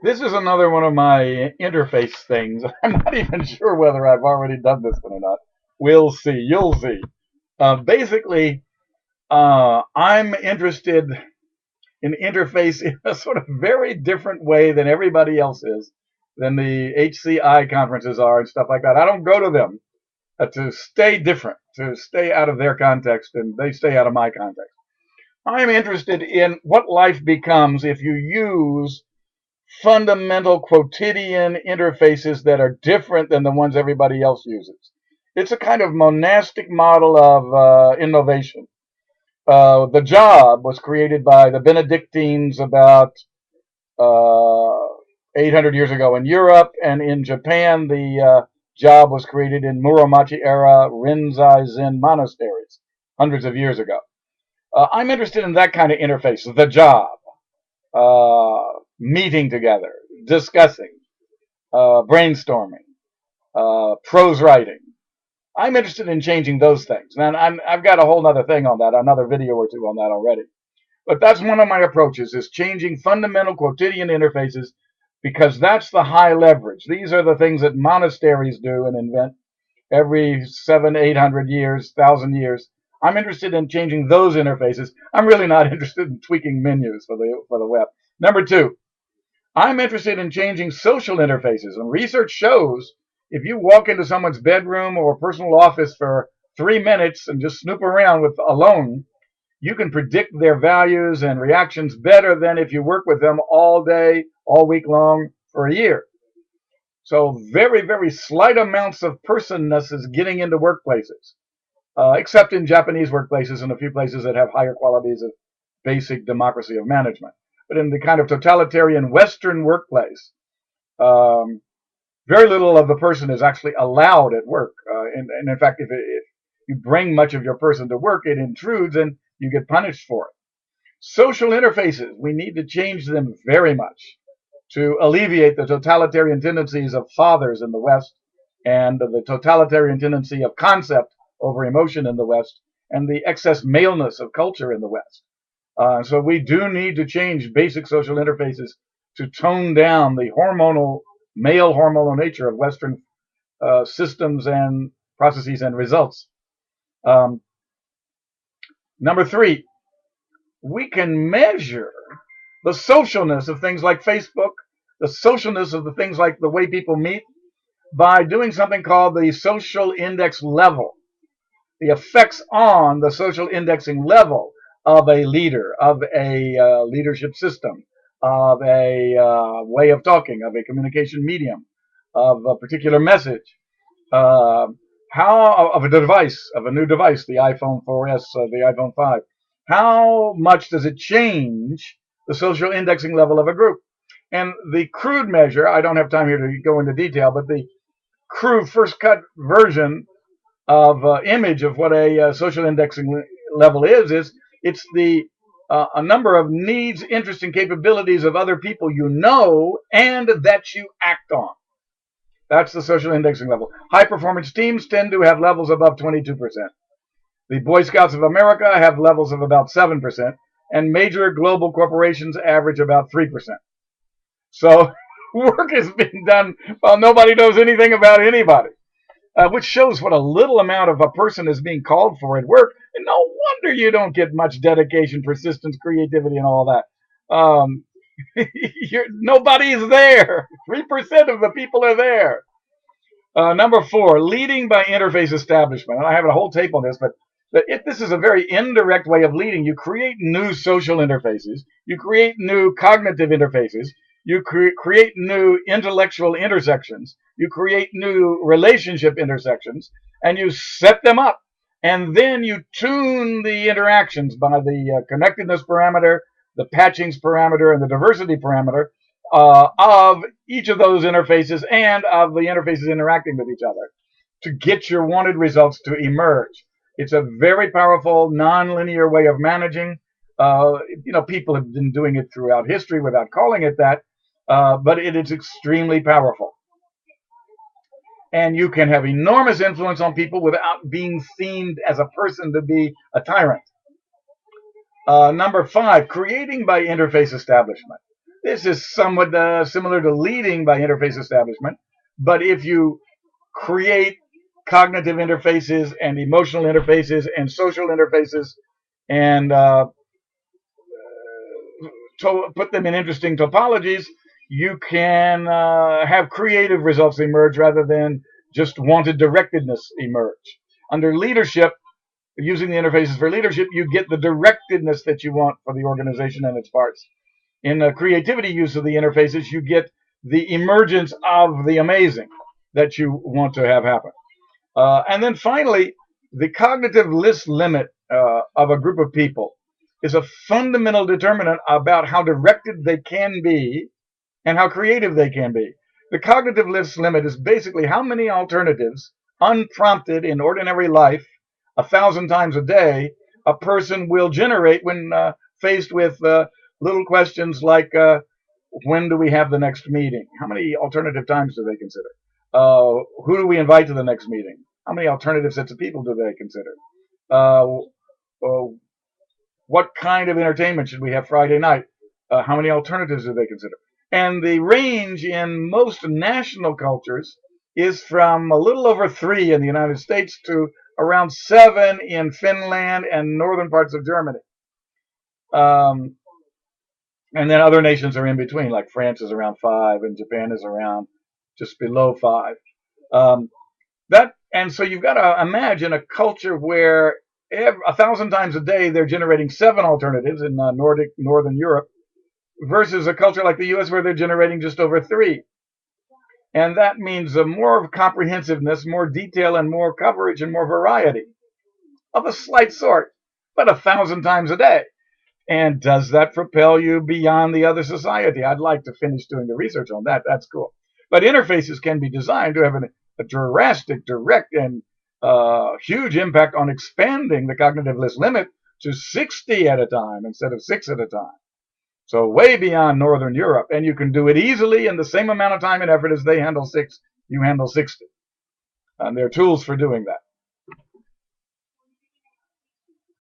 This is another one of my interface things. I'm not even sure whether I've already done this one or not. We'll see. You'll see. Basically, I'm interested in interface in a sort of very different way than everybody else is, than the HCI conferences are and stuff like that. I don't go to them to stay different, to stay out of their context, and they stay out of my context. I'm interested in what life becomes if you use fundamental quotidian interfaces that are different than the ones everybody else uses. It's a kind of monastic model of innovation. The job was created by the Benedictines about 800 years ago in Europe, and in Japan, the job was created in Muromachi era Rinzai Zen monasteries hundreds of years ago. I'm interested in that kind of interface, the job, meeting together, discussing, brainstorming, prose writing. I'm interested in changing those things. And I've got a whole other thing on that, another video or two on that already. But that's one of my approaches, is changing fundamental quotidian interfaces, because that's the high leverage. These are the things that monasteries do and invent every 700, 800 years, 1,000 years. I'm interested in changing those interfaces. I'm really not interested in tweaking menus for the web. Number two, I'm interested in changing social interfaces. And research shows if you walk into someone's bedroom or personal office for 3 minutes and just snoop around with alone, you can predict their values and reactions better than if you work with them all day, all week long, for a year. So very, very slight amounts of personness is getting into workplaces, except in Japanese workplaces and a few places that have higher qualities of basic democracy of management. But in the kind of totalitarian Western workplace, um, very little of the person is actually allowed at work. And in fact, if you bring much of your person to work, it intrudes and you get punished for it. Social interfaces, we need to change them very much to alleviate the totalitarian tendencies of fathers in the West, and the totalitarian tendency of concept over emotion in the West, and the excess maleness of culture in the West. So we do need to change basic social interfaces to tone down the male hormonal nature of Western systems and processes and results. Um, Number three, we can measure the socialness of things like Facebook, the socialness of the things like the way people meet, by doing something called the social index level. The effects on the social indexing level of a leader, of a leadership system, of a way of talking, of a communication medium, of a particular message, uh, how of a device, of a new device, the iPhone 4S, the iPhone 5. How much does it change the social indexing level of a group? And the crude measure, I don't have time here to go into detail, but the crude first cut version of image of what a social indexing level is it's the a number of needs, interests, and capabilities of other people you know and that you act on. That's the social indexing level. High performance teams tend to have levels above 22%. The Boy Scouts of America have levels of about 7%, and major global corporations average about 3%. So work is being done while nobody knows anything about anybody. Which shows what a little amount of a person is being called for at work. And no wonder you don't get much dedication, persistence, creativity, and all that. Nobody's there. 3% of the people are there. Number four, leading by interface establishment. And I have a whole tape on this, but this is a very indirect way of leading. You create new social interfaces. You create new cognitive interfaces. You create new intellectual intersections. You create new relationship intersections, and you set them up. And then you tune the interactions by the connectedness parameter, the patchings parameter, and the diversity parameter of each of those interfaces and of the interfaces interacting with each other to get your wanted results to emerge. It's a very powerful, nonlinear way of managing. People have been doing it throughout history without calling it that, but it is extremely powerful. And you can have enormous influence on people without being seen as a person to be a tyrant. Number five, creating by interface establishment. This is somewhat similar to leading by interface establishment, but if you create cognitive interfaces and emotional interfaces and social interfaces and put them in interesting topologies, you can have creative results emerge rather than just wanted directedness emerge. Under leadership, using the interfaces for leadership, you get the directedness that you want for the organization and its parts. In the creativity use of the interfaces, you get the emergence of the amazing that you want to have happen. And then finally, the cognitive list limit of a group of people is a fundamental determinant about how directed they can be and how creative they can be. The cognitive list limit is basically how many alternatives, unprompted in ordinary life, 1,000 times a day, a person will generate when faced with little questions like, when do we have the next meeting? How many alternative times do they consider? Who do we invite to the next meeting? How many alternative sets of people do they consider? Uh, uh, what kind of entertainment should we have Friday night? How many alternatives do they consider? And the range in most national cultures is from a little over 3 in the United States to around 7 in Finland and northern parts of Germany. And then other nations are in between, like France is around 5 and Japan is around just below 5. And so you've got to imagine a culture where 1,000 times a day they're generating 7 alternatives in Northern Europe, versus a culture like the U.S. where they're generating just over 3. And that means more comprehensiveness, more detail, and more coverage and more variety of a slight sort, but 1,000 times a day. And does that propel you beyond the other society? I'd like to finish doing the research on that. That's cool. But interfaces can be designed to have a drastic, direct, and huge impact on expanding the cognitive list limit to 60 at a time instead of 6 at a time. So way beyond Northern Europe. And you can do it easily in the same amount of time and effort as they handle 6, you handle 60. And there are tools for doing that.